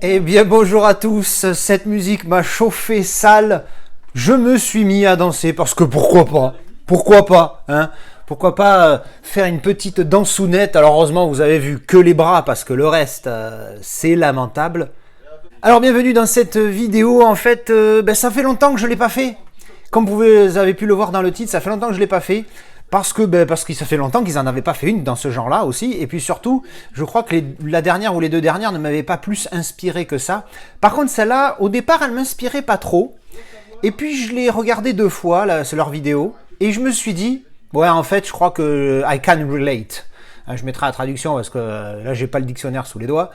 Eh bien bonjour à tous, cette musique m'a chauffé sale, je me suis mis à danser parce que pourquoi pas, hein, pourquoi pas faire une petite dansounette. Alors heureusement vous avez vu que les bras parce que le reste c'est lamentable. Alors bienvenue dans cette vidéo, en fait ça fait longtemps que je ne l'ai pas fait, comme vous avez pu le voir dans le titre, ça fait longtemps que je ne l'ai pas fait. Parce que ça fait longtemps qu'ils n'en avaient pas fait une dans ce genre-là aussi. Et puis surtout, je crois que la dernière ou les deux dernières ne m'avaient pas plus inspiré que ça. Par contre, celle-là, au départ, elle ne m'inspirait pas trop. Et puis, je l'ai regardé 2 fois, là, c'est leur vidéo. Et je me suis dit, ouais, en fait, je crois que I can relate. Je mettrai la traduction parce que là, j'ai pas le dictionnaire sous les doigts.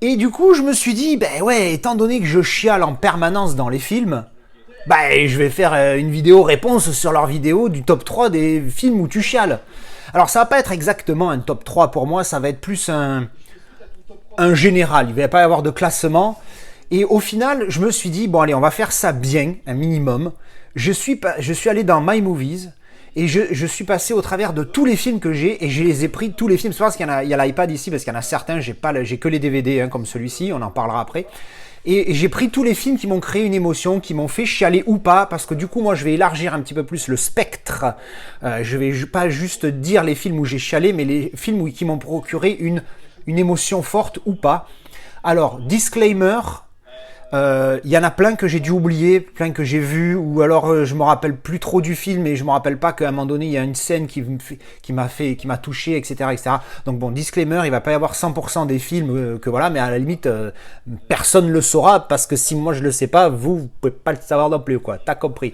Et du coup, je me suis dit, ben ouais, étant donné que je chiale en permanence dans les films, je vais faire une vidéo réponse sur leur vidéo du top 3 des films où tu chiales. Alors ça va pas être exactement un top 3 pour moi, ça va être plus un général, il va pas y avoir de classement. Et au final, je me suis dit, bon allez, on va faire ça bien, un minimum. Je suis allé dans My Movies et je suis passé au travers de tous les films que j'ai et je les ai pris, tous les films. C'est parce qu'il y a l'iPad ici, parce qu'il y en a certains, j'ai que les DVD comme celui-ci, on en parlera après. Et j'ai pris tous les films qui m'ont créé une émotion, qui m'ont fait chialer ou pas, parce que du coup, moi, je vais élargir un petit peu plus le spectre. Je vais pas juste dire les films où j'ai chialé, mais les films qui m'ont procuré une émotion forte ou pas. Alors, disclaimer, y en a plein que j'ai dû oublier, plein que j'ai vu, ou alors je me rappelle plus trop du film et je me rappelle pas qu'à un moment donné il y a une scène qui m'a touché, etc. Donc bon, disclaimer, il va pas y avoir 100% des films que voilà, mais à la limite personne le saura parce que si moi je le sais pas, vous pouvez pas le savoir non plus, quoi. T'as compris.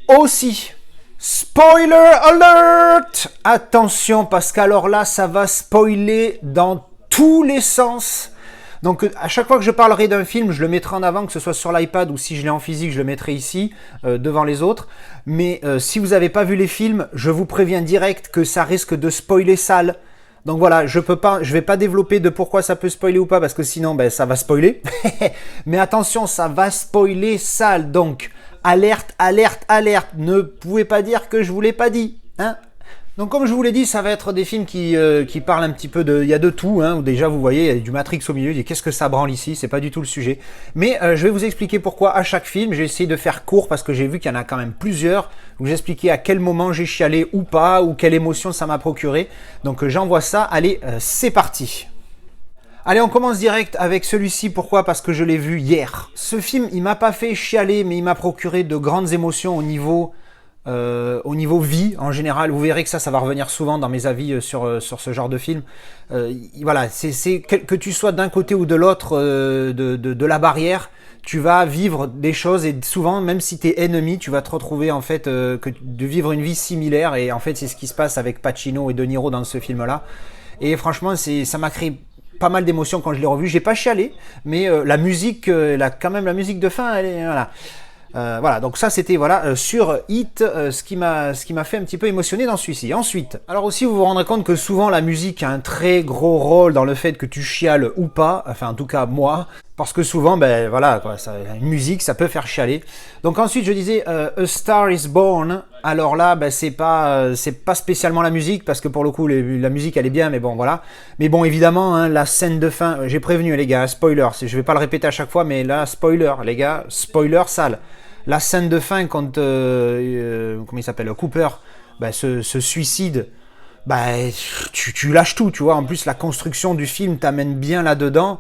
Aussi, spoiler alert! Attention, parce qu'alors là, ça va spoiler dans tous les sens. Donc à chaque fois que je parlerai d'un film, je le mettrai en avant, que ce soit sur l'iPad ou si je l'ai en physique, je le mettrai ici, devant les autres. Mais si vous n'avez pas vu les films, je vous préviens direct que ça risque de spoiler sale. Donc voilà, je vais pas développer de pourquoi ça peut spoiler ou pas, parce que sinon ça va spoiler. Mais attention, ça va spoiler sale. Donc alerte, alerte, alerte. Ne pouvez pas dire que je vous l'ai pas dit, hein. Donc comme je vous l'ai dit, ça va être des films qui parlent un petit peu de... Il y a de tout, hein, où déjà vous voyez, il y a du Matrix au milieu, qu'est-ce que ça branle ici, c'est pas du tout le sujet. Mais je vais vous expliquer pourquoi à chaque film, j'ai essayé de faire court parce que j'ai vu qu'il y en a quand même plusieurs, où j'expliquais à quel moment j'ai chialé ou pas, ou quelle émotion ça m'a procuré. Donc j'envoie ça, allez, c'est parti. Allez, on commence direct avec celui-ci, pourquoi? Parce que je l'ai vu hier. Ce film, il m'a pas fait chialer, mais il m'a procuré de grandes émotions au niveau vie en général. Vous verrez que ça va revenir souvent dans mes avis sur ce genre de film. Voilà, c'est que tu sois d'un côté ou de l'autre de la barrière, tu vas vivre des choses et souvent, même si tu es ennemi, tu vas te retrouver en fait de vivre une vie similaire et en fait c'est ce qui se passe avec Pacino et De Niro dans ce film-là. Et franchement, ça m'a créé pas mal d'émotions quand je l'ai revu. J'ai pas chialé, mais la musique, quand même la musique de fin, elle est voilà. Voilà, donc ça c'était sur Hit, ce qui m'a fait un petit peu émotionner dans celui-ci. Ensuite, alors aussi vous vous rendrez compte que souvent la musique a un très gros rôle dans le fait que tu chiales ou pas, enfin en tout cas moi, parce que souvent voilà quoi, une musique ça peut faire chialer. Donc ensuite je disais A Star Is Born. Alors là c'est pas spécialement la musique parce que pour le coup la musique elle est bien, mais bon voilà. Mais bon évidemment hein, la scène de fin, j'ai prévenu les gars, spoiler, je vais pas le répéter à chaque fois, mais là spoiler les gars, spoiler sale. La scène de fin quand comment il s'appelle, Cooper se suicide, tu lâches tout, tu vois. En plus la construction du film t'amène bien là-dedans,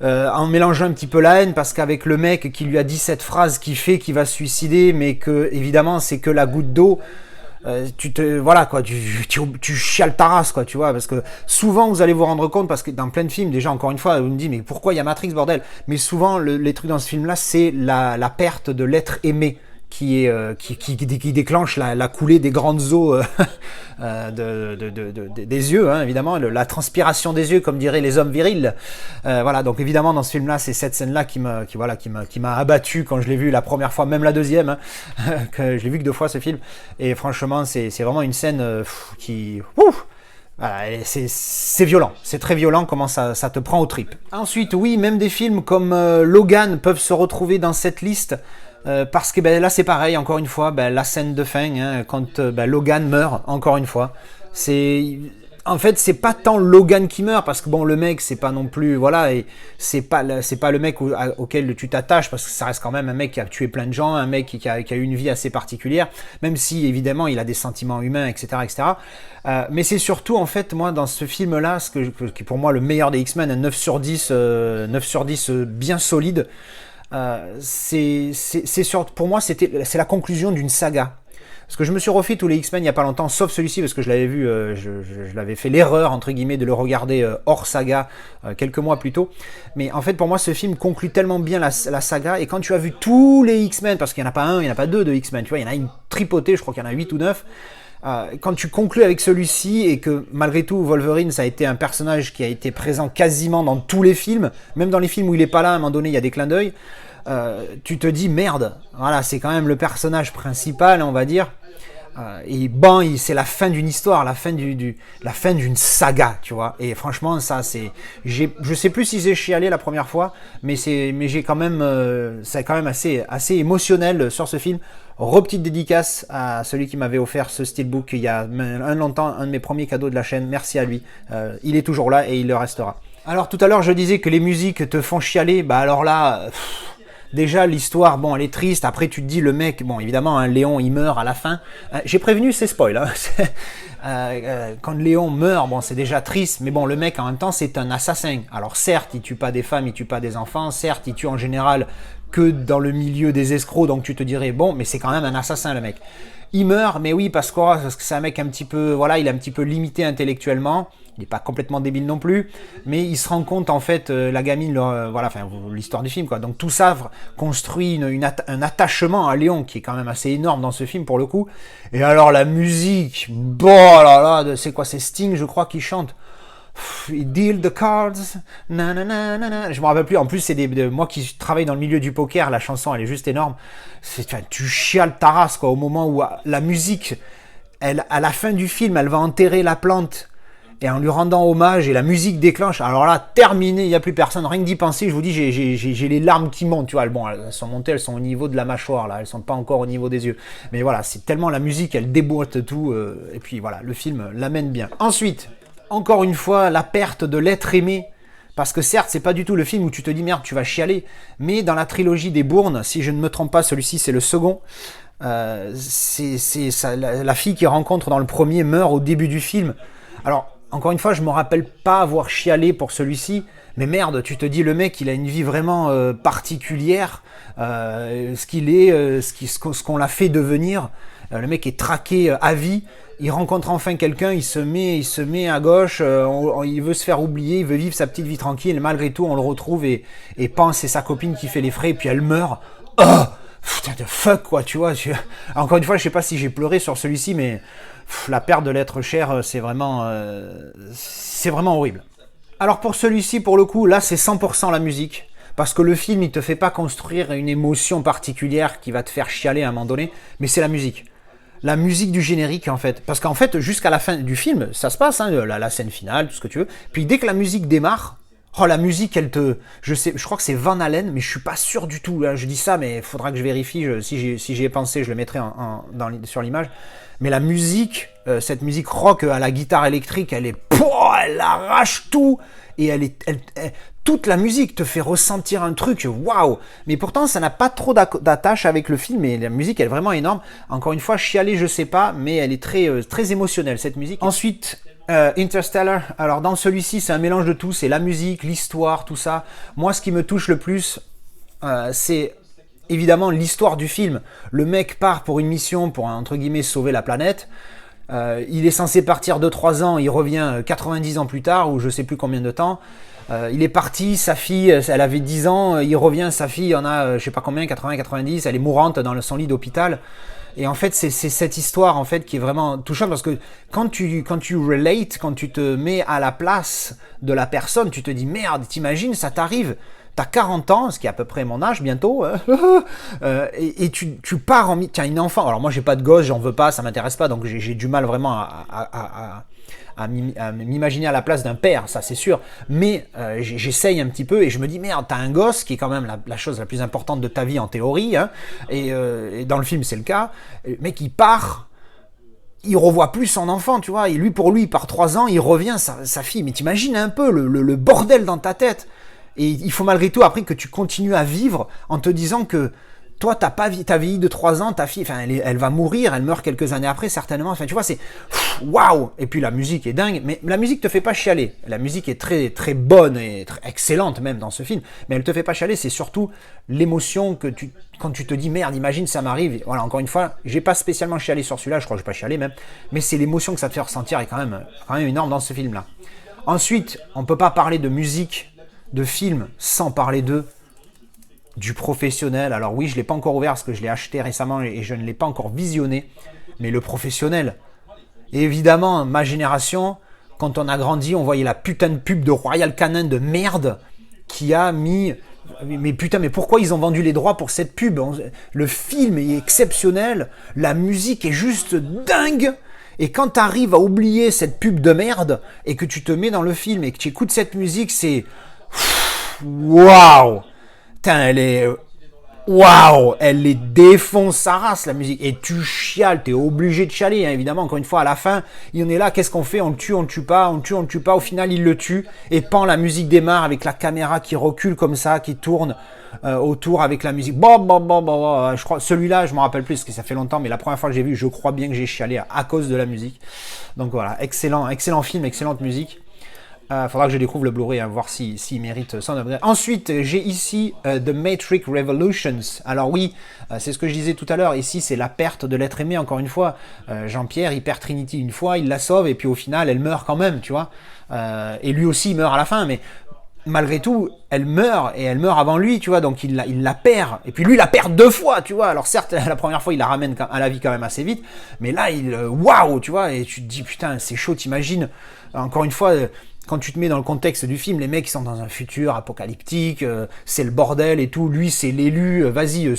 en mélangeant un petit peu la haine parce qu'avec le mec qui lui a dit cette phrase qui fait qu'il va se suicider, mais que évidemment c'est que la goutte d'eau. voilà quoi, tu chiales ta race quoi, tu vois, parce que souvent vous allez vous rendre compte, parce que dans plein de films, déjà encore une fois, vous me dites mais pourquoi il y a Matrix bordel, mais souvent les trucs dans ce film-là, c'est la perte de l'être aimé qui déclenche la coulée des grandes eaux des yeux, hein, évidemment, la transpiration des yeux, comme diraient les hommes virils. Voilà, donc évidemment dans ce film-là, c'est cette scène-là qui m'a abattu quand je l'ai vu la première fois, même la deuxième, hein, que je l'ai vu que 2 fois ce film. Et franchement, c'est vraiment une scène qui, voilà, c'est violent, c'est très violent comment ça te prend aux tripes. Ensuite, oui, même des films comme Logan peuvent se retrouver dans cette liste. Parce que là c'est pareil, encore une fois, la scène de fin, hein, quand Logan meurt, encore une fois, en fait c'est pas tant Logan qui meurt, parce que bon, le mec c'est pas non plus, voilà, et c'est pas le mec auquel tu t'attaches, parce que ça reste quand même un mec qui a tué plein de gens, un mec qui a eu une vie assez particulière, même si évidemment il a des sentiments humains, etc. Mais c'est surtout, en fait, moi dans ce film là, qui est pour moi le meilleur des X-Men, un 9 sur 10 bien solide. Pour moi c'est la conclusion d'une saga, parce que je me suis refait tous les X-Men il n'y a pas longtemps, sauf celui-ci, parce que je l'avais vu, je l'avais fait l'erreur entre guillemets de le regarder hors saga quelques mois plus tôt, mais en fait pour moi ce film conclut tellement bien la saga, et quand tu as vu tous les X-Men, parce qu'il n'y en a pas un, il n'y en a pas deux de X-Men, tu vois, il y en a une tripotée, je crois qu'il y en a 8 ou 9. Quand tu conclus avec celui-ci, et que malgré tout Wolverine ça a été un personnage qui a été présent quasiment dans tous les films, même dans les films où il est pas là, à un moment donné il y a des clins d'œil, tu te dis merde, voilà, c'est quand même le personnage principal, on va dire, et bon, c'est la fin d'une histoire, la fin d'une saga, tu vois, et franchement ça je sais plus si j'ai chialé la première fois, mais j'ai quand même c'est quand même assez émotionnel sur ce film. Petite dédicace à celui qui m'avait offert ce steelbook il y a longtemps, un de mes premiers cadeaux de la chaîne, merci à lui, il est toujours là et il le restera. Alors tout à l'heure je disais que les musiques te font chialer, alors là, déjà l'histoire, bon, elle est triste, après tu te dis le mec, bon évidemment, hein, Léon il meurt à la fin, j'ai prévenu, c'est spoil, hein. Quand Léon meurt, bon c'est déjà triste, mais bon le mec en même temps c'est un assassin, alors certes il tue pas des femmes, il tue pas des enfants, certes il tue en général que dans le milieu des escrocs, donc tu te dirais bon, mais c'est quand même un assassin le mec. Il meurt, mais oui, parce que c'est un mec un petit peu, voilà, il est un petit peu limité intellectuellement, il n'est pas complètement débile non plus, mais il se rend compte en fait, la gamine, voilà, enfin l'histoire du film quoi, donc tout ça construit un attachement à Léon qui est quand même assez énorme dans ce film pour le coup. Et alors la musique, bon là, c'est quoi, c'est Sting je crois qui chante. Deal the cards, nanana, je me rappelle plus. En plus, c'est moi qui travaille dans le milieu du poker, la chanson elle est juste énorme. Tu chiales ta race quoi, au moment où la musique, à la fin du film, elle va enterrer la plante et en lui rendant hommage, et la musique déclenche. Alors là, terminé, il n'y a plus personne. Rien que d'y penser, je vous dis, j'ai les larmes qui montent. Tu vois, bon, elles sont montées, elles sont au niveau de la mâchoire là, elles sont pas encore au niveau des yeux. Mais voilà, c'est tellement la musique, elle déboîte tout. Et puis voilà, le film l'amène bien. Ensuite, encore une fois, la perte de l'être aimé. Parce que certes, c'est pas du tout le film où tu te dis merde, tu vas chialer. Mais dans la trilogie des Bournes, si je ne me trompe pas, celui-ci c'est le second. La fille qu'il rencontre dans le premier meurt au début du film. Alors, encore une fois, je me rappelle pas avoir chialé pour celui-ci. Mais merde, tu te dis le mec, il a une vie vraiment particulière. Ce qu'il est, ce qu'on l'a fait devenir. Le mec est traqué à vie. Il rencontre enfin quelqu'un, il se met à gauche, il veut se faire oublier, il veut vivre sa petite vie tranquille, et malgré tout on le retrouve et pense c'est sa copine qui fait les frais, et puis elle meurt. Oh putain de fuck quoi, tu vois. Encore une fois, je sais pas si j'ai pleuré sur celui-ci, mais la perte de l'être cher, c'est vraiment horrible. Alors pour celui-ci, pour le coup, là c'est 100% la musique. Parce que le film, il te fait pas construire une émotion particulière qui va te faire chialer à un moment donné, mais c'est la musique. La musique du générique en fait, parce qu'en fait jusqu'à la fin du film ça se passe, hein, la scène finale, tout ce que tu veux, puis dès que la musique démarre, la musique elle je crois que c'est Van Halen, mais je suis pas sûr du tout, là, je dis ça mais il faudra que je vérifie, si j'y ai pensé je le mettrai sur l'image, mais la musique, cette musique rock à la guitare électrique, elle arrache tout, et toute la musique te fait ressentir un truc, waouh! Mais pourtant, ça n'a pas trop d'attache avec le film, et la musique, elle est vraiment énorme. Encore une fois, chialer, je sais pas, mais elle est très émotionnelle, cette musique. Ensuite, Interstellar. Alors, dans celui-ci, c'est un mélange de tout. C'est la musique, l'histoire, tout ça. Moi, ce qui me touche le plus, c'est évidemment l'histoire du film. Le mec part pour une mission pour, entre guillemets, sauver la planète. Il est censé partir 2-3 ans, il revient 90 ans plus tard, ou je sais plus combien de temps. Il est parti, sa fille, elle avait 10 ans, il revient, sa fille en a, je sais pas combien, 80-90, elle est mourante dans son lit d'hôpital. Et en fait, c'est cette histoire en fait qui est vraiment touchante parce que quand tu relates, quand tu te mets à la place de la personne, tu te dis merde, t'imagines, ça t'arrive. T'as 40 ans, ce qui est à peu près mon âge bientôt, et tu pars en... Tiens, une enfant, alors moi j'ai pas de gosse, j'en veux pas, ça m'intéresse pas, donc j'ai du mal vraiment à m'imaginer à la place d'un père, ça c'est sûr, mais j'essaye un petit peu et je me dis merde, t'as un gosse qui est quand même la chose la plus importante de ta vie en théorie, hein, et dans le film c'est le cas, le mec il part, il revoit plus son enfant, tu vois, et pour lui, par 3 ans, il revient sa fille, mais t'imagines un peu le bordel dans ta tête. Et il faut malgré tout après que tu continues à vivre en te disant que toi t'as vieilli de 3 ans, ta fille, enfin elle va mourir, elle meurt quelques années après certainement, enfin tu vois c'est waouh. Et puis la musique est dingue, mais la musique te fait pas chialer, la musique est très très bonne et très excellente même dans ce film, mais elle te fait pas chialer, c'est surtout l'émotion que quand tu te dis merde, imagine ça m'arrive, voilà, encore une fois, j'ai pas spécialement chialé sur celui-là, je crois que j'ai pas chialé même, mais c'est l'émotion que ça te fait ressentir est quand même énorme dans ce film là. Ensuite, on peut pas parler de musique de film sans parler du professionnel. Alors oui, je ne l'ai pas encore ouvert parce que je l'ai acheté récemment et je ne l'ai pas encore visionné, mais le professionnel. Et évidemment, ma génération, quand on a grandi, on voyait la putain de pub de Royal Canin de merde qui a mis... Mais putain, mais pourquoi ils ont vendu les droits pour cette pub? Le film est exceptionnel, la musique est juste dingue. Et quand tu arrives à oublier cette pub de merde et que tu te mets dans le film et que tu écoutes cette musique, c'est... Waouh! Elle est... Waouh! Elle les défonce sa race, la musique. Et tu chiales, t'es obligé de chialer, hein, évidemment. Encore une fois, à la fin, il en est là, qu'est-ce qu'on fait? On le tue pas, on le tue pas. Au final, il le tue. Et la musique démarre avec la caméra qui recule comme ça, qui tourne autour avec la musique. Je crois, celui-là, je me rappelle plus parce que ça fait longtemps, mais la première fois que j'ai vu, je crois bien que j'ai chialé à cause de la musique. Donc voilà, excellent film, excellente musique. Faudra que je découvre le Blu-ray, hein, voir s'il mérite son upgrade. Ensuite, j'ai ici The Matrix Revolutions. Alors oui, c'est ce que je disais tout à l'heure. Ici, c'est la perte de l'être aimé, encore une fois. Jean-Pierre, il perd Trinity une fois, il la sauve, et puis au final, elle meurt quand même, tu vois. Et lui aussi, il meurt à la fin, mais malgré tout, elle meurt, et elle meurt avant lui, tu vois, donc il la perd. Et puis lui, il la perd 2 fois, tu vois. Alors certes, la première fois, il la ramène à la vie quand même assez vite, mais là, waouh, tu vois, et tu te dis, putain, c'est chaud, t'imagines. Encore une fois... Quand tu te mets dans le contexte du film, les mecs ils sont dans un futur apocalyptique, c'est le bordel et tout, lui c'est l'élu, vas-y,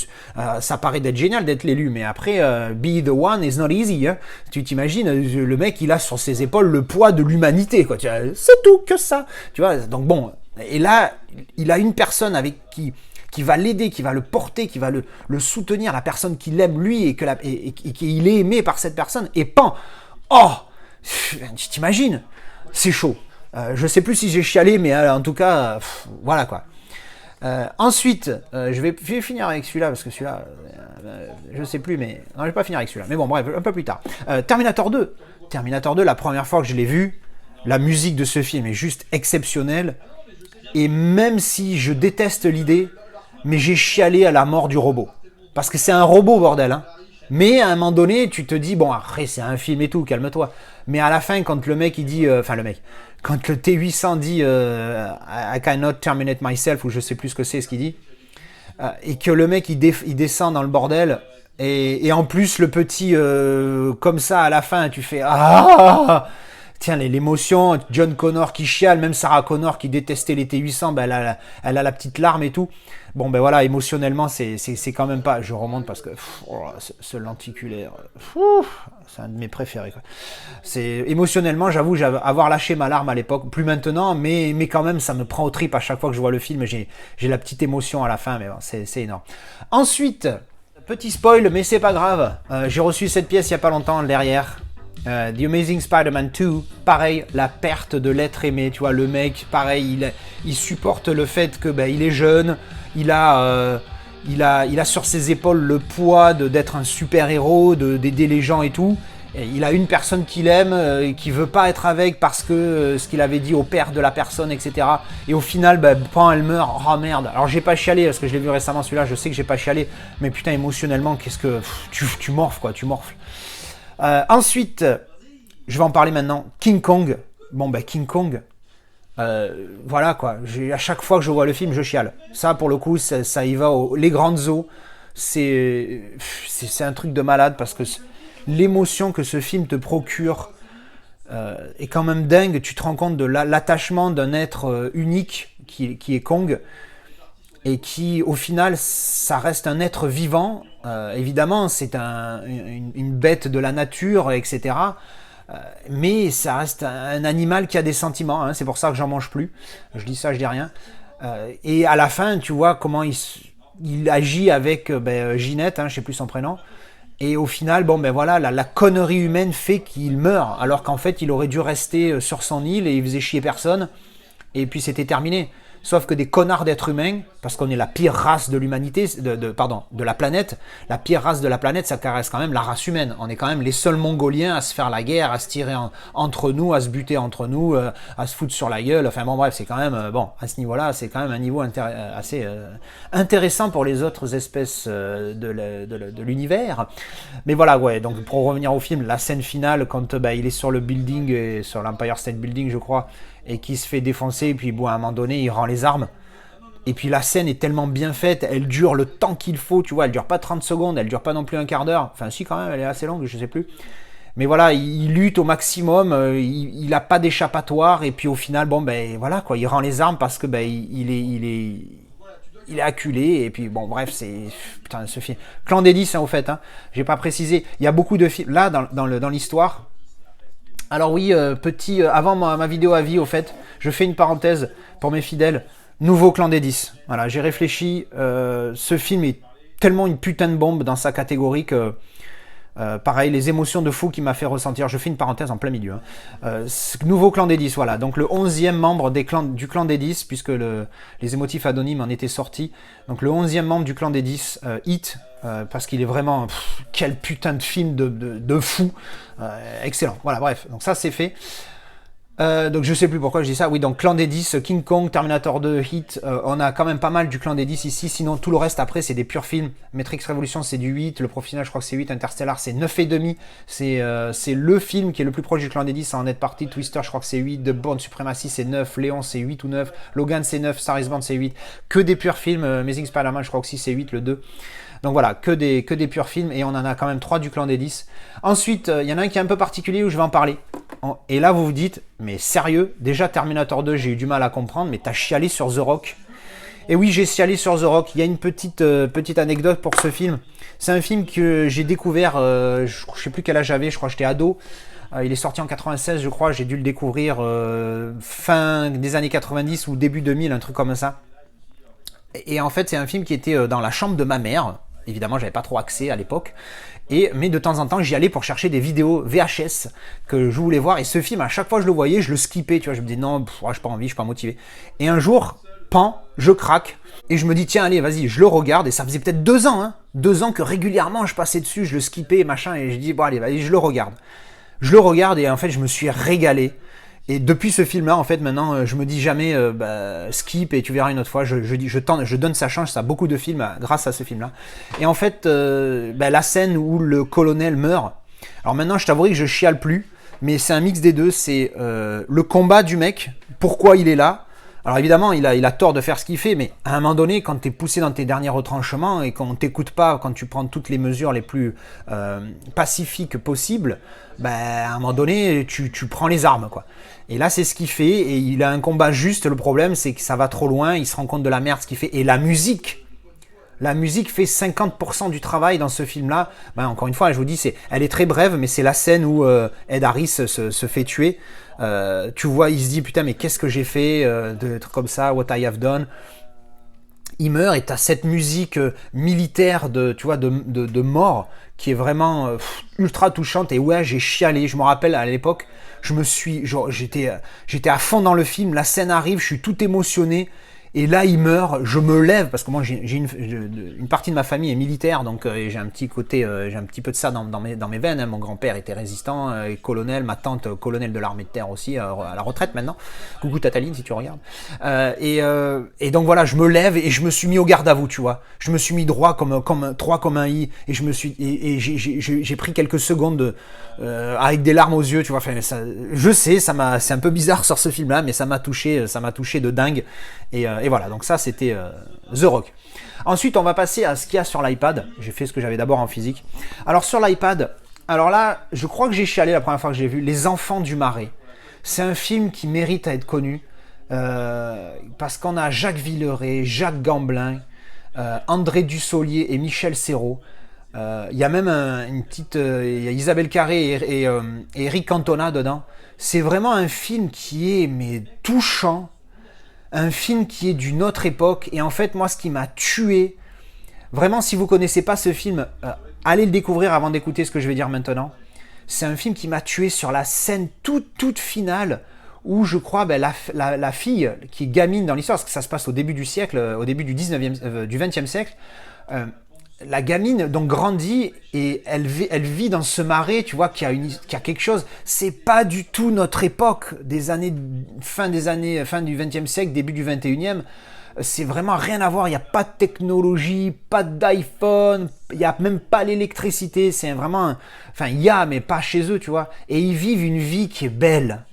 ça paraît d'être génial d'être l'élu, mais après, be the one is not easy, hein. Tu t'imagines, le mec il a sur ses épaules le poids de l'humanité, quoi. C'est tout que ça, tu vois. Donc bon, et là, il a une personne avec qui va l'aider, qui va le porter, qui va le soutenir, la personne qui l'aime lui et qu'il est aimé par cette personne, et pan, oh, tu t'imagines, c'est chaud. Je sais plus si j'ai chialé, mais en tout cas, voilà quoi. Ensuite, je vais finir avec celui-là, parce que celui-là, je sais plus, mais... Non, je vais pas finir avec celui-là, mais bon, bref, un peu plus tard. Terminator 2. Terminator 2, la première fois que je l'ai vu, la musique de ce film est juste exceptionnelle, et même si je déteste l'idée, mais j'ai chialé à la mort du robot. Parce que c'est un robot, bordel, hein. Mais à un moment donné, tu te dis, bon, après, c'est un film et tout, calme-toi. Mais à la fin, quand le mec, il dit... quand le T-800 dit I cannot terminate myself, ou je sais plus ce qu'il dit, et que le mec, il descend dans le bordel, et en plus, le petit, comme ça, à la fin, tu fais... Ah, tiens, l'émotion, John Connor qui chiale, même Sarah Connor qui détestait les T-800, ben elle a la petite larme et tout. Bon, ben voilà, émotionnellement, c'est quand même pas... Je remonte parce que ce lenticulaire, c'est un de mes préférés, quoi. Émotionnellement, j'avoue, avoir lâché ma larme à l'époque, plus maintenant, mais quand même, ça me prend aux tripes à chaque fois que je vois le film. J'ai la petite émotion à la fin, mais bon, c'est énorme. Ensuite, petit spoil, mais c'est pas grave. J'ai reçu cette pièce il y a pas longtemps, derrière. The Amazing Spider-Man 2, pareil, la perte de l'être aimé, tu vois, le mec, pareil, il supporte le fait que il est jeune, il a sur ses épaules le poids d'être un super-héros, d'aider les gens et tout, il a une personne qu'il aime, qui veut pas être avec parce que ce qu'il avait dit au père de la personne, etc. Et au final, quand elle meurt, oh merde. Alors j'ai pas chialé parce que je l'ai vu récemment celui-là, je sais que j'ai pas chialé, mais putain émotionnellement, qu'est-ce que tu morfles quoi, tu morfles. Ensuite, je vais en parler maintenant. King Kong. Bon King Kong. Voilà quoi. À chaque fois que je vois le film, je chiale. Ça pour le coup, ça y va. Les grandes eaux, c'est un truc de malade parce que l'émotion que ce film te procure est quand même dingue. Tu te rends compte de l'attachement d'un être unique qui est Kong et qui, au final, ça reste un être vivant. Évidemment, c'est une bête de la nature, etc. Mais ça reste un animal qui a des sentiments. Hein. C'est pour ça que j'en mange plus. Je dis ça, je dis rien. Et à la fin, tu vois comment il agit avec Ginette, je sais plus son prénom. Et au final, voilà, la connerie humaine fait qu'il meurt, alors qu'en fait, il aurait dû rester sur son île et il faisait chier personne. Et puis c'était terminé. Sauf que des connards d'êtres humains, parce qu'on est la pire race de l'humanité, de la planète, la pire race de la planète, ça caresse quand même la race humaine. On est quand même les seuls Mongoliens à se faire la guerre, à se tirer entre nous, à se buter entre nous, à se foutre sur la gueule. Enfin bon bref, c'est quand même, à ce niveau-là, c'est quand même un niveau assez intéressant pour les autres espèces de l'univers. Mais voilà, ouais, donc pour revenir au film, la scène finale, quand il est sur le building, sur l'Empire State Building, je crois, et qui se fait défoncer, et puis à un moment donné, il rend les armes. Et puis la scène est tellement bien faite, elle dure le temps qu'il faut, tu vois, elle dure pas 30 secondes, elle dure pas non plus un quart d'heure. Enfin si quand même, elle est assez longue, je sais plus. Mais voilà, il lutte au maximum, il a pas d'échappatoire, et puis au final, voilà quoi, il rend les armes parce que il est acculé, et puis bon bref, c'est... Putain, ce film... Clan des 10, au fait, j'ai pas précisé, il y a beaucoup de films, là, dans l'histoire... Alors oui, avant ma vidéo avis, au fait, je fais une parenthèse pour mes fidèles. Nouveau Clan des 10. Voilà, j'ai réfléchi. Ce film est tellement une putain de bombe dans sa catégorie que... pareil, les émotions de fou qu'il m'a fait ressentir. Je fais une parenthèse en plein milieu. Nouveau Clan des 10, voilà. Donc le 11e membre du Clan des 10, puisque les émotifs anonymes en étaient sortis. Donc le 11e membre du Clan des 10, Hit, parce qu'il est vraiment... quel putain de film de fou. Excellent. Voilà, bref. Donc ça, c'est fait. Donc je sais plus pourquoi je dis ça. Oui, donc Clan des 10, King Kong, Terminator 2, Hit. On a quand même pas mal du Clan des 10 ici. Sinon, tout le reste après, c'est des purs films. Matrix Revolution, c'est du 8. Le Professionnel, je crois que c'est 8. Interstellar, c'est 9,5. C'est le film qui est le plus proche du Clan des 10 en net partie. Twister, je crois que c'est 8. The Bourne Supremacy, c'est 9. Léon, c'est 8 ou 9. Logan, c'est 9. Star is Born, c'est 8. Que des purs films. Amazing Spider-Man, je crois aussi c'est 8, le 2. Donc voilà, que des purs films, et on en a quand même 3 du Clan des 10. Ensuite, il y en a un qui est un peu particulier où je vais en parler. Et là, vous vous dites, mais sérieux, déjà Terminator 2, j'ai eu du mal à comprendre, mais t'as chialé sur The Rock. Et oui, j'ai chialé sur The Rock. Il y a une petite anecdote pour ce film. C'est un film que j'ai découvert, je sais plus quel âge j'avais, je crois que j'étais ado. Il est sorti en 96, je crois, j'ai dû le découvrir fin des années 90 ou début 2000, un truc comme ça. Et en fait, c'est un film qui était dans la chambre de ma mère. Évidemment, j'avais pas trop accès à l'époque. Mais de temps en temps, j'y allais pour chercher des vidéos VHS que je voulais voir. Et ce film, à chaque fois que je le voyais, je le skippais. Tu vois, je me disais non, j'ai pas envie, je suis pas motivé. Et un jour, je craque. Et je me dis, tiens, allez, vas-y, je le regarde. Et ça faisait peut-être 2 ans, 2 ans que régulièrement je passais dessus, je le skippais, machin. Et je dis, bon, allez, vas-y, je le regarde. Je le regarde et en fait, je me suis régalé. Et depuis ce film-là, en fait, maintenant, je me dis jamais skip et tu verras une autre fois. Je donne sa chance à beaucoup de films grâce à ce film-là. Et en fait, la scène où le colonel meurt. Alors maintenant, je t'avouerai que je chiale plus, mais c'est un mix des deux. C'est le combat du mec, pourquoi il est là. Alors évidemment, il a tort de faire ce qu'il fait, mais à un moment donné, quand tu es poussé dans tes derniers retranchements et qu'on t'écoute pas, quand tu prends toutes les mesures les plus pacifiques possibles, à un moment donné, tu prends les armes, quoi. Et là, c'est ce qu'il fait, et il a un combat juste. Le problème, c'est que ça va trop loin, il se rend compte de la merde, ce qu'il fait. Et la musique fait 50% du travail dans ce film-là. Encore une fois, je vous dis, elle est très brève, mais c'est la scène où Ed Harris se fait tuer. Tu vois, il se dit, putain, mais qu'est-ce que j'ai fait de trucs comme ça, what I have done. Il meurt et t'as cette musique militaire de mort qui est vraiment ultra touchante. Et ouais, j'ai chialé. Je me rappelle à l'époque, j'étais à fond dans le film. La scène arrive, je suis tout émotionné. Et là, il meurt, je me lève, parce que moi, j'ai une partie de ma famille est militaire, donc j'ai un petit côté, j'ai un petit peu de ça dans mes veines. Hein. Mon grand-père était résistant, colonel, ma tante, colonel de l'armée de terre aussi, à la retraite maintenant. Coucou Tataline, si tu regardes. Et donc voilà, je me lève et je me suis mis au garde à vous, tu vois. Je me suis mis droit comme un i, et j'ai pris quelques secondes avec des larmes aux yeux, tu vois. Enfin, ça, je sais, c'est un peu bizarre sur ce film-là, mais ça m'a touché de dingue. Et voilà, donc ça c'était The Rock. Ensuite, on va passer à ce qu'il y a sur l'iPad. J'ai fait ce que j'avais d'abord en physique. Alors sur l'iPad, alors là, je crois que j'ai chialé la première fois que j'ai vu Les Enfants du Marais. C'est un film qui mérite à être connu parce qu'on a Jacques Villeray, Jacques Gamblin, André Dussolier et Michel Serrault. Il y a même il y a Isabelle Carré et Eric Cantona dedans. C'est vraiment un film qui est touchant, un film qui est d'une autre époque. Et en fait, moi, ce qui m'a tué, vraiment, si vous connaissez pas ce film, allez le découvrir avant d'écouter ce que je vais dire maintenant. C'est un film qui m'a tué sur la scène toute finale où je crois la fille qui est gamine dans l'histoire, parce que ça se passe au début du siècle, au début du 20e siècle. La gamine donc grandit et elle vit dans ce marais, tu vois, qui a quelque chose. C'est pas du tout notre époque fin du 20e siècle, début du 21e. C'est vraiment rien à voir. Il n'y a pas de technologie, pas d'iPhone, il n'y a même pas l'électricité. C'est vraiment, il y a, mais pas chez eux, tu vois. Et ils vivent une vie qui est belle.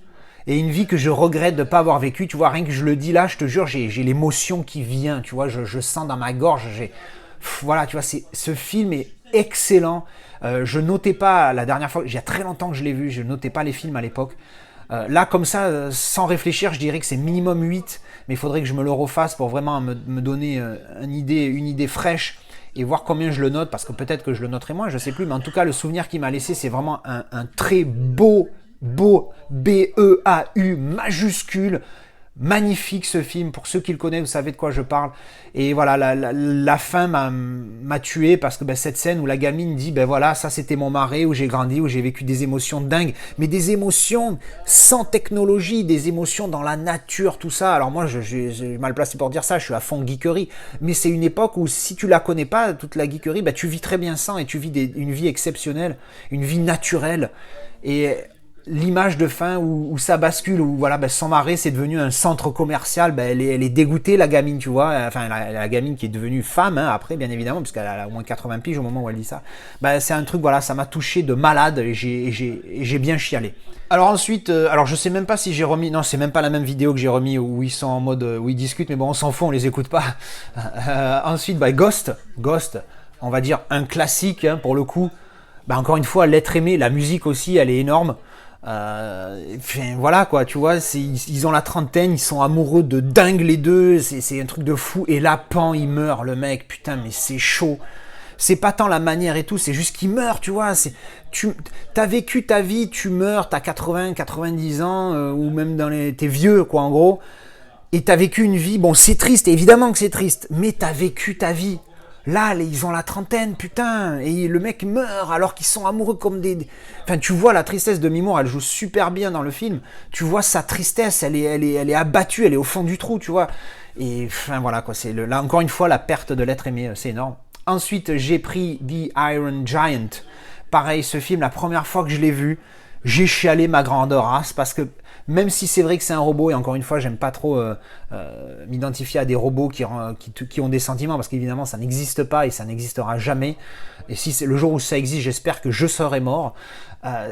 Et une vie que je regrette de ne pas avoir vécue. Tu vois, rien que je le dis là, je te jure, j'ai l'émotion qui vient. Tu vois, je sens dans ma gorge, voilà, tu vois, ce film est excellent. Je notais pas la dernière fois, il y a très longtemps que je l'ai vu, je notais pas les films à l'époque. Là, comme ça, sans réfléchir, je dirais que c'est minimum 8, mais il faudrait que je me le refasse pour vraiment me donner une idée fraîche et voir combien je le note, parce que peut-être que je le noterai moins, je sais plus, mais en tout cas, le souvenir qu'il m'a laissé, c'est vraiment un très beau, B-E-A-U majuscule. Magnifique ce film, pour ceux qui le connaissent, vous savez de quoi je parle. Et voilà, la fin m'a tué, parce que cette scène où la gamine dit voilà, ça c'était mon marais où j'ai grandi, où j'ai vécu des émotions dingues, mais des émotions sans technologie, des émotions dans la nature, tout ça. Alors moi, j'ai mal placé pour dire ça, je suis à fond geekerie, mais c'est une époque où si tu la connais pas, toute la geekerie, tu vis très bien sans, et tu vis une vie exceptionnelle, une vie naturelle. Et l'image de fin où ça bascule, où voilà, son marais c'est devenu un centre commercial, elle est dégoûtée, la gamine, tu vois, enfin la gamine qui est devenue femme, hein, après bien évidemment, parce qu'elle a au moins 80 piges au moment où elle dit ça. C'est un truc, voilà, ça m'a touché de malade, et j'ai bien chialé. Alors ensuite, alors je sais même pas si j'ai remis, non, c'est même pas la même vidéo que j'ai remis où ils sont en mode, où ils discutent, mais bon, on s'en fout, on les écoute pas. Ensuite, Ghost, on va dire un classique, hein, pour le coup. Encore une fois, l'être aimé, la musique aussi, elle est énorme. Voilà quoi, tu vois, ils ont la trentaine, ils sont amoureux de dingue les deux, c'est un truc de fou. Et là, pan, il meurt, le mec, putain, mais c'est chaud. C'est pas tant la manière et tout, c'est juste qu'il meurt, tu vois. T'as vécu ta vie, tu meurs, t'as 80, 90 ans, ou même t'es vieux, quoi, en gros. Et t'as vécu une vie, bon, c'est triste, évidemment que c'est triste, mais t'as vécu ta vie. Là, ils ont la trentaine, putain, et le mec meurt alors qu'ils sont amoureux comme des... Enfin, tu vois la tristesse de Mimour, elle joue super bien dans le film. Tu vois sa tristesse, elle est abattue, elle est au fond du trou, tu vois. Et enfin, voilà, quoi, là, encore une fois, la perte de l'être aimé, c'est énorme. Ensuite, j'ai pris The Iron Giant. Pareil, ce film, la première fois que je l'ai vu, j'ai chialé ma grande race, parce que même si c'est vrai que c'est un robot, et encore une fois, j'aime pas trop m'identifier à des robots qui ont des sentiments, parce qu'évidemment, ça n'existe pas et ça n'existera jamais. Et si c'est le jour où ça existe, j'espère que je serai mort.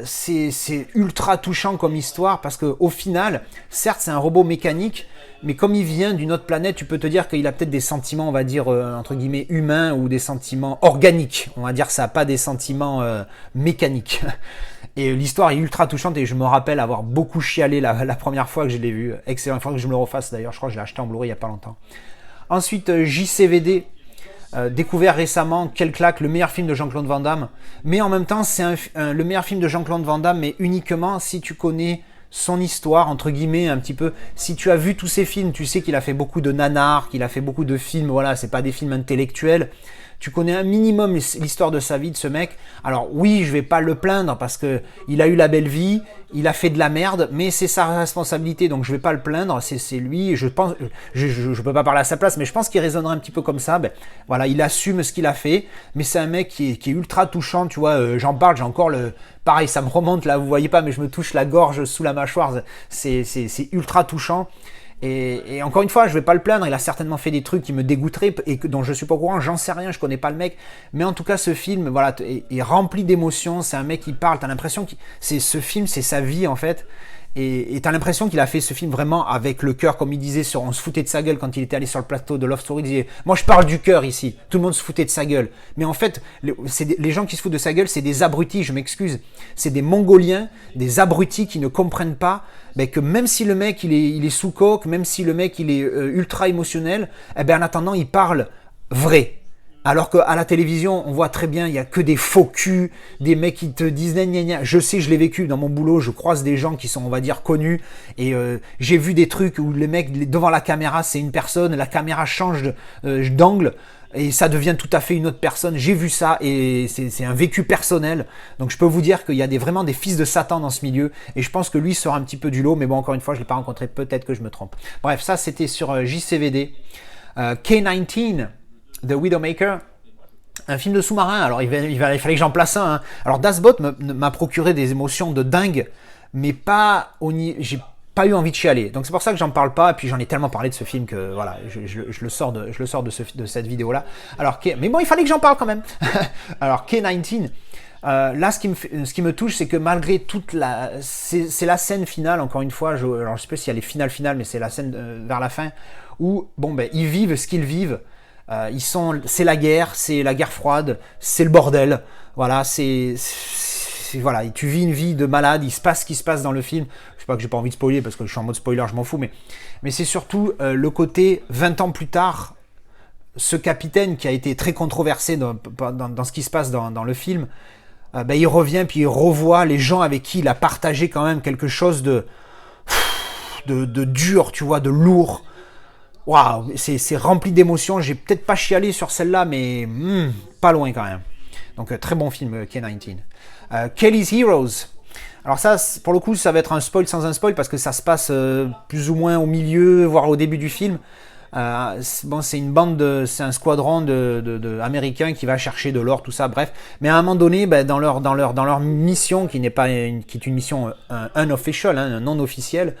C'est ultra touchant comme histoire, parce qu'au final, certes, c'est un robot mécanique, mais comme il vient d'une autre planète, tu peux te dire qu'il a peut-être des sentiments, on va dire, entre guillemets, humains, ou des sentiments organiques. On va dire ça, pas des sentiments mécaniques. Et l'histoire est ultra touchante, et je me rappelle avoir beaucoup chialé la première fois que je l'ai vu. Excellent, il faudra que je me le refasse d'ailleurs, je crois que je l'ai acheté en Blu-ray il n'y a pas longtemps. Ensuite, JCVD, découvert récemment, quelle claque, le meilleur film de Jean-Claude Van Damme. Mais en même temps, c'est le meilleur film de Jean-Claude Van Damme, mais uniquement si tu connais son histoire, entre guillemets, un petit peu. Si tu as vu tous ses films, tu sais qu'il a fait beaucoup de nanars, qu'il a fait beaucoup de films, voilà, c'est pas des films intellectuels. tu connais un minimum l'histoire de sa vie de ce mec. Alors oui, je vais pas le plaindre parce que il a eu la belle vie, il a fait de la merde, mais c'est sa responsabilité, donc je vais pas le plaindre. C'est lui. Je pense, je peux pas parler à sa place, mais je pense qu'il raisonnerait un petit peu comme ça. Ben voilà, il assume ce qu'il a fait, mais c'est un mec qui est ultra touchant, tu vois. J'en parle, j'ai encore le pareil, ça me remonte là, vous voyez pas, mais je me touche la gorge sous la mâchoire. C'est ultra touchant. Et encore une fois, je vais pas le plaindre, il a certainement fait des trucs qui me dégoûteraient et dont je suis pas au courant, j'en sais rien, je connais pas le mec, mais en tout cas ce film, voilà, est rempli d'émotions, c'est un mec qui parle, t'as l'impression que ce film, c'est sa vie en fait, et t'as l'impression qu'il a fait ce film vraiment avec le cœur, comme il disait, on se foutait de sa gueule quand il était allé sur le plateau de Love Story, il disait, moi je parle du cœur ici, tout le monde se foutait de sa gueule, mais en fait, les gens qui se foutent de sa gueule, c'est des abrutis, je m'excuse, c'est des Mongoliens, des abrutis qui ne comprennent pas, ben que même si le mec il est sous coke, même si le mec il est ultra émotionnel, eh ben en attendant il parle vrai. Alors qu'à la télévision, on voit très bien, il y a que des faux culs, des mecs qui te disent gna gna gna. Je sais, je l'ai vécu dans mon boulot, je croise des gens qui sont, on va dire, connus, et j'ai vu des trucs où le mec devant la caméra, c'est une personne, la caméra change d'angle, et ça devient tout à fait une autre personne. J'ai vu ça et c'est un vécu personnel. Donc je peux vous dire qu'il y a vraiment des fils de Satan dans ce milieu et je pense que lui sort un petit peu du lot. Mais bon, encore une fois, je ne l'ai pas rencontré, peut-être que je me trompe. Bref, ça c'était sur JCVD. K-19, The Widowmaker. Un film de sous-marin. Alors il fallait que j'en place un. Hein. Alors Das Boat m'a procuré des émotions de dingue, mais pas j'ai pas eu envie de chialer. Donc c'est pour ça que j'en parle pas. Et puis j'en ai tellement parlé de ce film que voilà, je le sors de cette vidéo-là. Alors mais bon, il fallait que j'en parle quand même. Alors K-19. Là, ce qui me touche, c'est que malgré toute c'est la scène finale. Encore une fois, alors je sais pas s'il y a les finales, mais c'est la scène vers la fin où bon ben ils vivent ce qu'ils vivent. C'est la guerre froide, c'est le bordel. Voilà, voilà, tu vis une vie de malade, il se passe ce qui se passe dans le film. Je sais pas que j'ai pas envie de spoiler parce que je suis en mode spoiler, je m'en fous, mais c'est surtout le côté 20 ans plus tard, ce capitaine qui a été très controversé dans ce qui se passe dans le film, ben il revient puis il revoit les gens avec qui il a partagé quand même quelque chose de dur, tu vois, de lourd. Waouh, c'est rempli d'émotions. J'ai peut-être pas chialé sur celle-là, mais pas loin quand même. Donc très bon film, K-19. Kelly's Heroes. Alors ça, pour le coup, ça va être un spoil sans un spoil parce que ça se passe plus ou moins au milieu, voire au début du film. C'est une bande, c'est un squadron de américains qui va chercher de l'or, tout ça, bref. Mais à un moment donné, ben, dans leur mission, qui est une mission unofficial, hein, non officielle,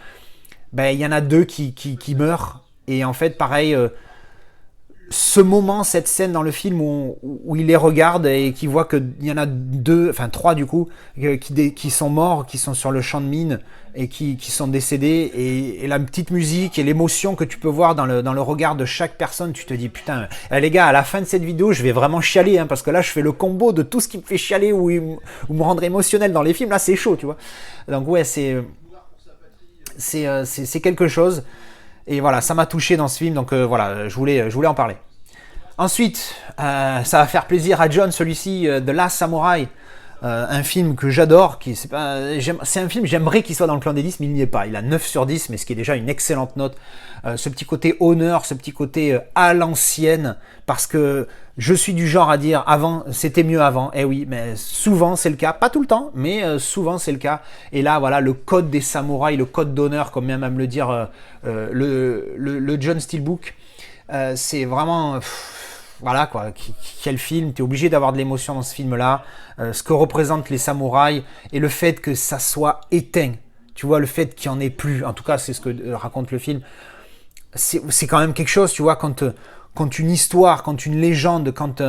ben il y en a deux qui meurent. Et en fait, pareil, cette scène dans le film où il les regarde et qu'il voit qu'il y en a trois du coup, qui sont morts, qui sont sur le champ de mine et qui sont décédés. Et la petite musique et l'émotion que tu peux voir dans le regard de chaque personne, tu te dis putain, les gars, à la fin de cette vidéo, je vais vraiment chialer, hein, parce que là, je fais le combo de tout ce qui me fait chialer ou me rendre émotionnel dans les films. Là, c'est chaud, tu vois. Donc ouais, c'est quelque chose. Et voilà, ça m'a touché dans ce film, donc voilà, je voulais en parler. Ensuite, ça va faire plaisir à John, celui-ci, The Last Samurai, un film que j'adore, c'est un film, j'aimerais qu'il soit dans le clan des 10, mais il n'y est pas. Il a 9 sur 10, mais ce qui est déjà une excellente note. Ce petit côté honneur, ce petit côté à l'ancienne, parce que je suis du genre à dire avant, c'était mieux avant. Eh oui, mais souvent c'est le cas, pas tout le temps, mais souvent c'est le cas. Et là, voilà, le code des samouraïs, le code d'honneur, comme même à me le dire le John Steelbook, c'est vraiment... voilà quoi, quel film, t'es obligé d'avoir de l'émotion dans ce film-là, ce que représentent les samouraïs et le fait que ça soit éteint, tu vois, le fait qu'il n'y en ait plus, en tout cas c'est ce que raconte le film, c'est quand même quelque chose, tu vois, quand une histoire, quand une légende, quand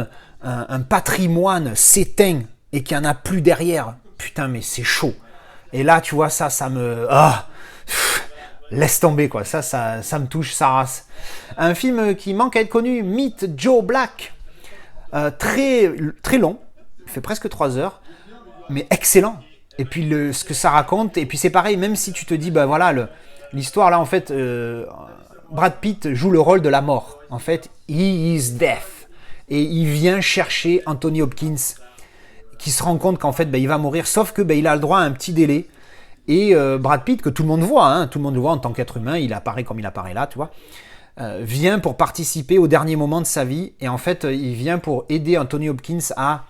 un patrimoine s'éteint et qu'il n'y en a plus derrière, putain mais c'est chaud. Et là tu vois ça me... laisse tomber quoi, ça me touche, ça race. Un film qui manque à être connu, Meet Joe Black, très, très long, il fait presque 3 heures, mais excellent. Et puis ce que ça raconte, et puis c'est pareil, même si tu te dis, bah voilà, l'histoire là en fait, Brad Pitt joue le rôle de la mort. En fait, he is death. Et il vient chercher Anthony Hopkins, qui se rend compte qu'en fait, bah, il va mourir, sauf que bah, il a le droit à un petit délai. Et Brad Pitt, que tout le monde voit, hein, tout le monde le voit en tant qu'être humain, il apparaît comme il apparaît là, tu vois. vient pour participer au dernier moment de sa vie. Et en fait, il vient pour aider Anthony Hopkins à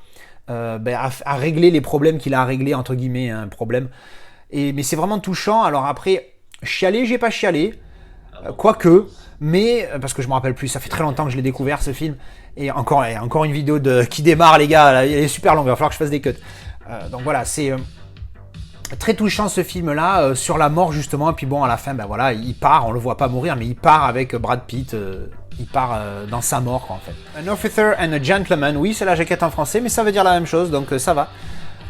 régler les problèmes qu'il a à régler, entre guillemets, un problème. Mais c'est vraiment touchant. Alors après, chialer, j'ai pas chialé. Quoique, mais parce que je me rappelle plus, ça fait très longtemps que je l'ai découvert ce film. Et encore une vidéo qui démarre, les gars, là, elle est super longue, il va falloir que je fasse des cuts. Donc voilà, c'est très touchant ce film-là, sur la mort justement. Et puis bon, à la fin, ben voilà, il part, on le voit pas mourir, mais il part avec Brad Pitt. Il part dans sa mort, quoi, en fait. An officer and a gentleman, oui, c'est la jaquette en français, mais ça veut dire la même chose, donc ça va.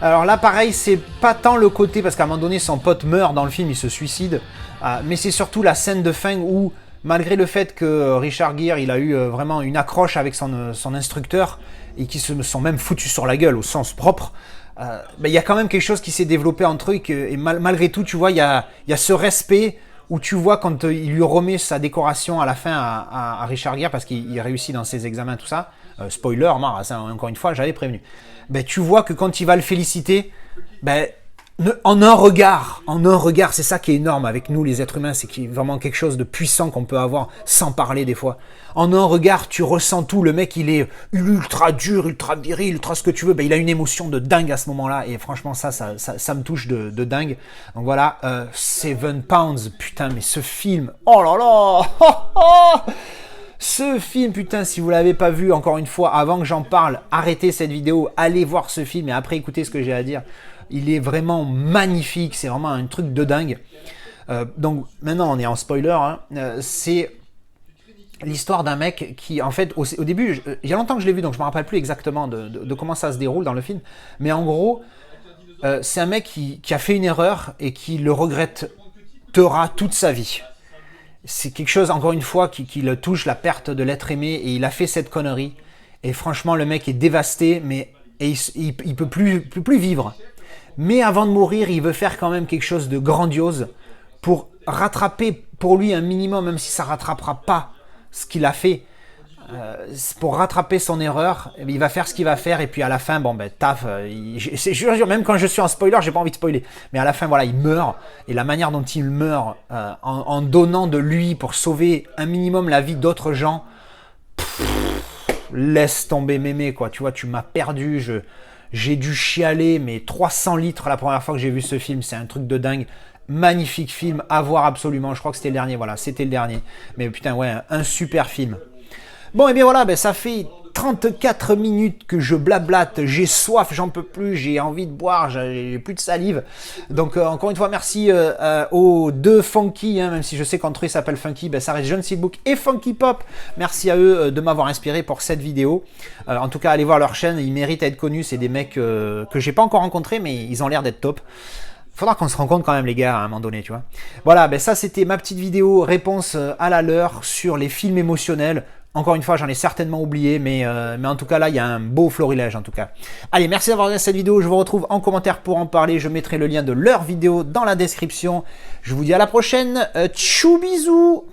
Alors là, pareil, c'est pas tant le côté, parce qu'à un moment donné, son pote meurt dans le film, il se suicide, mais c'est surtout la scène de fin où, malgré le fait que Richard Gere, il a eu vraiment une accroche avec son instructeur, et qu'ils se sont même foutus sur la gueule au sens propre, il y a quand même quelque chose qui s'est développé entre eux, et malgré tout, tu vois, il y a ce respect où tu vois quand il lui remet sa décoration à la fin à Richard Gere, parce qu'il réussit dans ses examens, tout ça, spoiler, encore une fois, j'avais prévenu. Tu vois que quand il va le féliciter, en un regard, c'est ça qui est énorme avec nous les êtres humains, c'est qu'il y a vraiment quelque chose de puissant qu'on peut avoir sans parler des fois. En un regard, tu ressens tout, le mec il est ultra dur, ultra viril, ultra ce que tu veux, il a une émotion de dingue à ce moment-là, et franchement ça me touche de dingue. Donc voilà, 7 Pounds, putain mais ce film, oh là là, ce film, putain, si vous l'avez pas vu, encore une fois, avant que j'en parle, arrêtez cette vidéo, allez voir ce film et après écoutez ce que j'ai à dire. Il est vraiment magnifique, c'est vraiment un truc de dingue. Donc maintenant on est en spoiler, hein. C'est l'histoire d'un mec qui, en fait, au début, il y a longtemps que je l'ai vu, donc je me rappelle plus exactement de comment ça se déroule dans le film, mais en gros, c'est un mec qui a fait une erreur et qui le regrettera toute sa vie. C'est quelque chose, encore une fois, qui le touche, la perte de l'être aimé, et il a fait cette connerie. Et franchement, le mec est dévasté, il peut plus vivre. Mais avant de mourir, il veut faire quand même quelque chose de grandiose pour rattraper pour lui un minimum, même si ça ne rattrapera pas ce qu'il a fait. Pour rattraper son erreur, il va faire ce qu'il va faire, et puis à la fin, je jure, même quand je suis en spoiler, j'ai pas envie de spoiler, mais à la fin, voilà, il meurt, et la manière dont il meurt, en donnant de lui pour sauver un minimum la vie d'autres gens, laisse tomber mémé, quoi, tu vois, tu m'as perdu, j'ai dû chialer, mais 300 litres la première fois que j'ai vu ce film, c'est un truc de dingue. Magnifique film, à voir absolument, je crois que c'était le dernier, voilà, c'était le dernier, mais putain, ouais, un super film. Bon, et bien voilà, ça fait 34 minutes que je blablate, j'ai soif, j'en peux plus, j'ai envie de boire, j'ai plus de salive. Donc encore une fois, merci aux deux Funky, hein, même si je sais qu'entre eux ils s'appellent Funky, ça reste John Seedbook et Funky Pop. Merci à eux de m'avoir inspiré pour cette vidéo. En tout cas, allez voir leur chaîne, ils méritent d'être connus, c'est des mecs que j'ai pas encore rencontrés, mais ils ont l'air d'être top. Faudra qu'on se rencontre quand même les gars à un moment donné, tu vois. Voilà, ça c'était ma petite vidéo réponse à la leur sur les films émotionnels. Encore une fois, j'en ai certainement oublié, mais en tout cas, là, il y a un beau florilège, en tout cas. Allez, merci d'avoir regardé cette vidéo. Je vous retrouve en commentaire pour en parler. Je mettrai le lien de leur vidéo dans la description. Je vous dis à la prochaine. Tchou bisous.